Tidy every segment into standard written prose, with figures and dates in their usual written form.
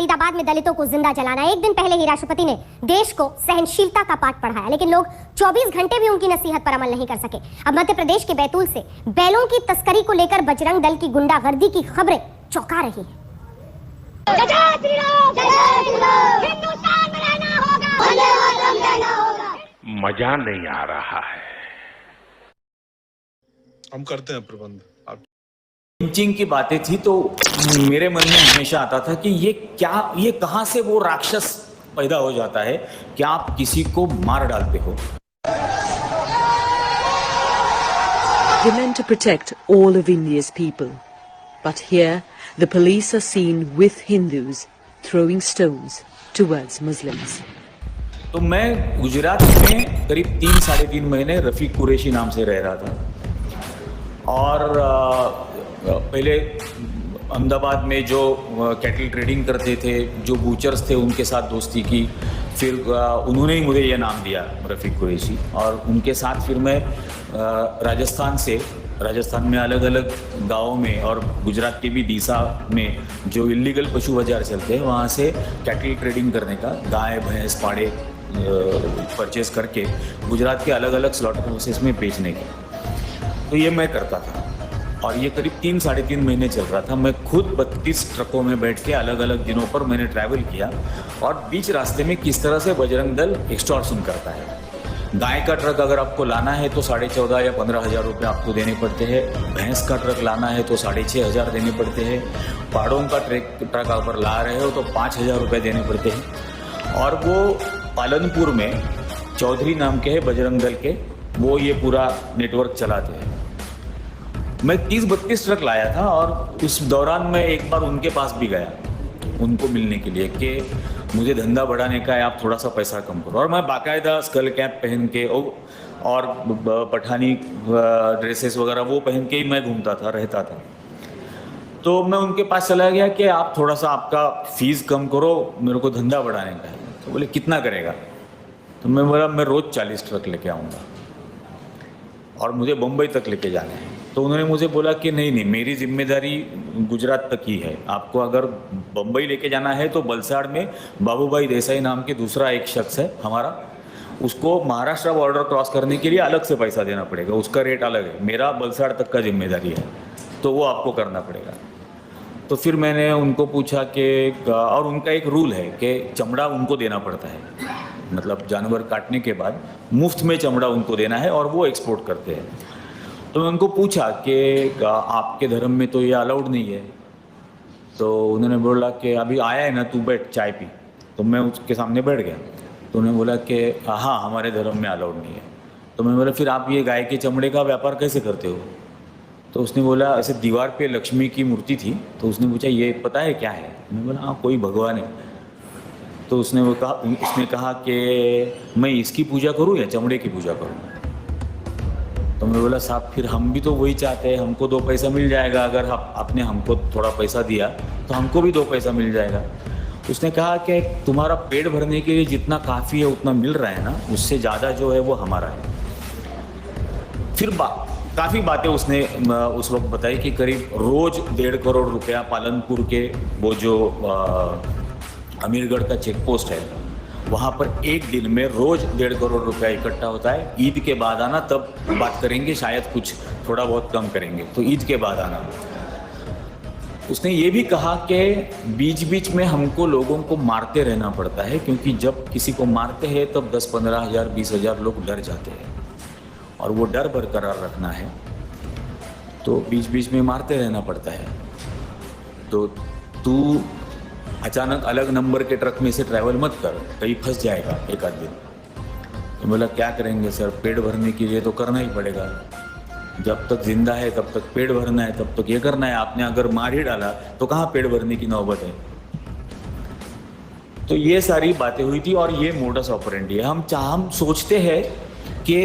फरीदाबाद में दलितों को जिंदा जलाना। एक दिन पहले ही राष्ट्रपति ने देश को सहनशीलता का पाठ पढ़ाया, लेकिन लोग 24 घंटे भी उनकी नसीहत पर अमल नहीं कर सके। अब मध्य प्रदेश के बैतूल से बैलों की तस्करी को लेकर बजरंग दल की गुंडागर्दी की खबरें चौंका रही है। मजा नहीं आ रहा है। हम करते हैं प्रबंध। लिंचिंग की बातें थी तो मेरे मन में हमेशा आता था कि ये कहां से वो राक्षस पैदा हो जाता है कि आप किसी को मार डालते हो। They meant to protect all of India's people, but here the police are seen with Hindus throwing stones towards Muslims. तो मैं गुजरात में करीब 3-3.5 महीने रफीक कुरैशी नाम से रह रहा था और पहले अहमदाबाद में जो कैटल ट्रेडिंग करते थे, जो बूचर्स थे, उनके साथ दोस्ती की। फिर उन्होंने ही मुझे यह नाम दिया रफीक कुरैशी, और उनके साथ फिर मैं राजस्थान में अलग अलग गाँवों में और गुजरात के भी डीसा में जो इलीगल पशु बाजार चलते हैं वहाँ से कैटल ट्रेडिंग करने का, गाय भैंस पाड़े परचेज करके गुजरात के अलग अलग स्लॉटर हाउसेस में बेचने के। तो ये मैं करता था और ये करीब 3-3.5 महीने चल रहा था। मैं खुद 32 ट्रकों में बैठ के अलग अलग दिनों पर मैंने ट्रैवल किया और बीच रास्ते में किस तरह से बजरंग दल एक्सटॉर्शन करता है। गाय का ट्रक अगर आपको लाना है तो 14,500 या 15,000 रुपये आपको देने पड़ते हैं। भैंस का ट्रक लाना है तो 6,500 देने पड़ते हैं। पहाड़ों का ट्रक अगर ला रहे हो तो 5,000 रुपये देने पड़ते हैं। और वो पालनपुर में चौधरी नाम के है बजरंग दल के, वो ये पूरा नेटवर्क चलाते हैं। मैं 30-32 ट्रक लाया था और उस दौरान मैं एक बार उनके पास भी गया उनको मिलने के लिए कि मुझे धंधा बढ़ाने का है, आप थोड़ा सा पैसा कम करो। और मैं बाकायदा स्कल कैप पहन के और पठानी ड्रेसेस वगैरह वो पहन के ही मैं घूमता था, रहता था। तो मैं उनके पास चला गया कि आप थोड़ा सा आपका फीस कम करो, मेरे को धंधा बढ़ाने का है। तो बोले कितना करेगा? तो मैं बोला मैं रोज़ 40 ट्रक लेके आऊँगा और मुझे बम्बई तक लेके जाना है। तो उन्होंने मुझे बोला कि नहीं, मेरी जिम्मेदारी गुजरात तक ही है। आपको अगर बम्बई लेके जाना है तो बलसाड़ में बाबूभाई देसाई नाम के दूसरा एक शख्स है हमारा, उसको महाराष्ट्र बॉर्डर क्रॉस करने के लिए अलग से पैसा देना पड़ेगा, उसका रेट अलग है। मेरा बलसाड़ तक का जिम्मेदारी है, तो वो आपको करना पड़ेगा। तो फिर मैंने उनको पूछा कि, और उनका एक रूल है कि चमड़ा उनको देना पड़ता है, मतलब जानवर काटने के बाद मुफ्त में चमड़ा उनको देना है और वो एक्सपोर्ट करते हैं। तो मैं उनको पूछा कि आपके धर्म में तो ये अलाउड नहीं है। तो उन्होंने बोला कि अभी आया है ना, तू बैठ चाय पी। तो मैं उसके सामने बैठ गया। तो उन्होंने बोला कि हाँ हमारे धर्म में अलाउड नहीं है। तो मैं बोला फिर आप ये गाय के चमड़े का व्यापार कैसे करते हो? तो उसने बोला ऐसे दीवार पे लक्ष्मी की मूर्ति थी, तो उसने पूछा ये पता है क्या है? मैं बोला हाँ कोई भगवान है। तो उसने कहा कि मैं इसकी पूजा करूँ या चमड़े की पूजा करूँ? तो मैं बोला साहब फिर हम भी तो वही चाहते हैं, हमको 2 पैसा मिल जाएगा। अगर आपने हमको थोड़ा पैसा दिया तो हमको भी 2 पैसा मिल जाएगा। उसने कहा कि तुम्हारा पेट भरने के लिए जितना काफ़ी है उतना मिल रहा है ना, उससे ज़्यादा जो है वो हमारा है। फिर काफ़ी बातें उसने उस वक्त बताई कि करीब रोज़ 1.5 करोड़ रुपया पालनपुर के वो जो अमीरगढ़ का चेक पोस्ट है वहाँ पर एक दिन में रोज़ 1.5 करोड़ रुपया इकट्ठा होता है। ईद के बाद आना, तब बात करेंगे, शायद कुछ थोड़ा बहुत कम करेंगे, तो ईद के बाद आना। उसने ये भी कहा कि बीच बीच में हमको लोगों को मारते रहना पड़ता है, क्योंकि जब किसी को मारते हैं तब 10-15 हज़ार 20,000 लोग डर जाते हैं और वो डर बरकरार रखना है तो बीच बीच में मारते रहना पड़ता है। तो तू अचानक अलग नंबर के ट्रक में से ट्रैवल मत कर, कहीं फंस जाएगा एक आध दिन। तो बोला क्या करेंगे सर, पेट भरने के लिए तो करना ही पड़ेगा। जब तक जिंदा है तब तक पेट भरना है, तब तक ये करना है। आपने अगर मार ही डाला तो कहाँ पेट भरने की नौबत है? तो ये सारी बातें हुई थी और ये मोडस ऑपरेंडी है। हम सोचते हैं कि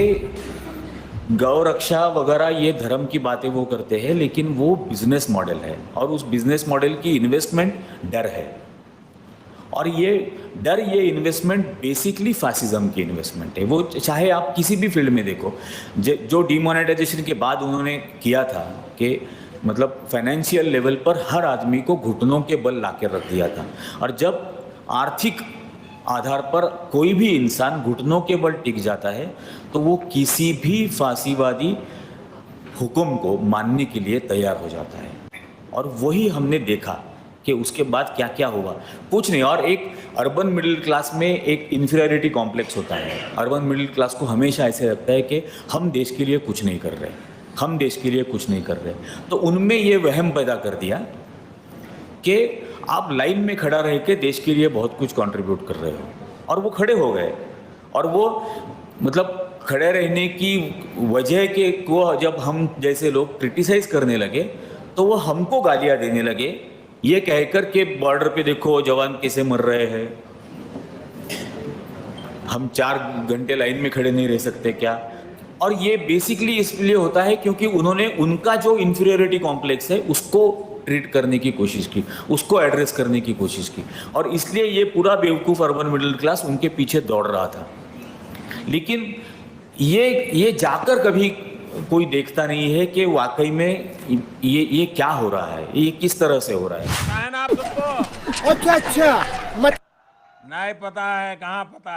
गौ रक्षा वगैरह ये धर्म की बातें वो करते हैं, लेकिन वो बिजनेस मॉडल है और उस बिजनेस मॉडल की इन्वेस्टमेंट डर है। और ये डर, ये इन्वेस्टमेंट बेसिकली फैसिज्म की इन्वेस्टमेंट है। वो चाहे आप किसी भी फील्ड में देखो, जो डिमोनेटाइजेशन के बाद उन्होंने किया था कि मतलब फाइनेंशियल लेवल पर हर आदमी को घुटनों के बल लाके रख दिया था। और जब आर्थिक आधार पर कोई भी इंसान घुटनों के बल टिक जाता है तो वो किसी भी फांसीवादी हुक्म को मानने के लिए तैयार हो जाता है। और वही हमने देखा कि उसके बाद क्या क्या हुआ, कुछ नहीं। और एक अर्बन मिडिल क्लास में एक इन्फीरियरिटी कॉम्प्लेक्स होता है। अर्बन मिडिल क्लास को हमेशा ऐसे लगता है कि हम देश के लिए कुछ नहीं कर रहे, हम देश के लिए कुछ नहीं कर रहे। तो उनमें ये वहम पैदा कर दिया कि आप लाइन में खड़ा रह के देश के लिए बहुत कुछ कंट्रीब्यूट कर रहे हो। और वो खड़े हो गए। और वो मतलब खड़े रहने की वजह के को जब हम जैसे लोग क्रिटिसाइज करने लगे तो वो हमको गालियां देने लगे, ये कहकर के बॉर्डर पे देखो जवान कैसे मर रहे हैं, हम 4 घंटे लाइन में खड़े नहीं रह सकते क्या। और ये बेसिकली इसलिए होता है क्योंकि उन्होंने उनका जो इंफीरियरिटी कॉम्प्लेक्स है उसको ट्रीट करने की कोशिश की, उसको एड्रेस करने की कोशिश की। और इसलिए ये पूरा बेवकूफ़ अर्बन मिडिल क्लास उनके पीछे दौड़ रहा था। लेकिन ये जाकर कभी कोई देखता नहीं है कि वाकई में ये क्या हो रहा है, ये किस तरह से हो रहा है। है ना आप सबको? अच्छा मत नहीं पता है, कहाँ पता है?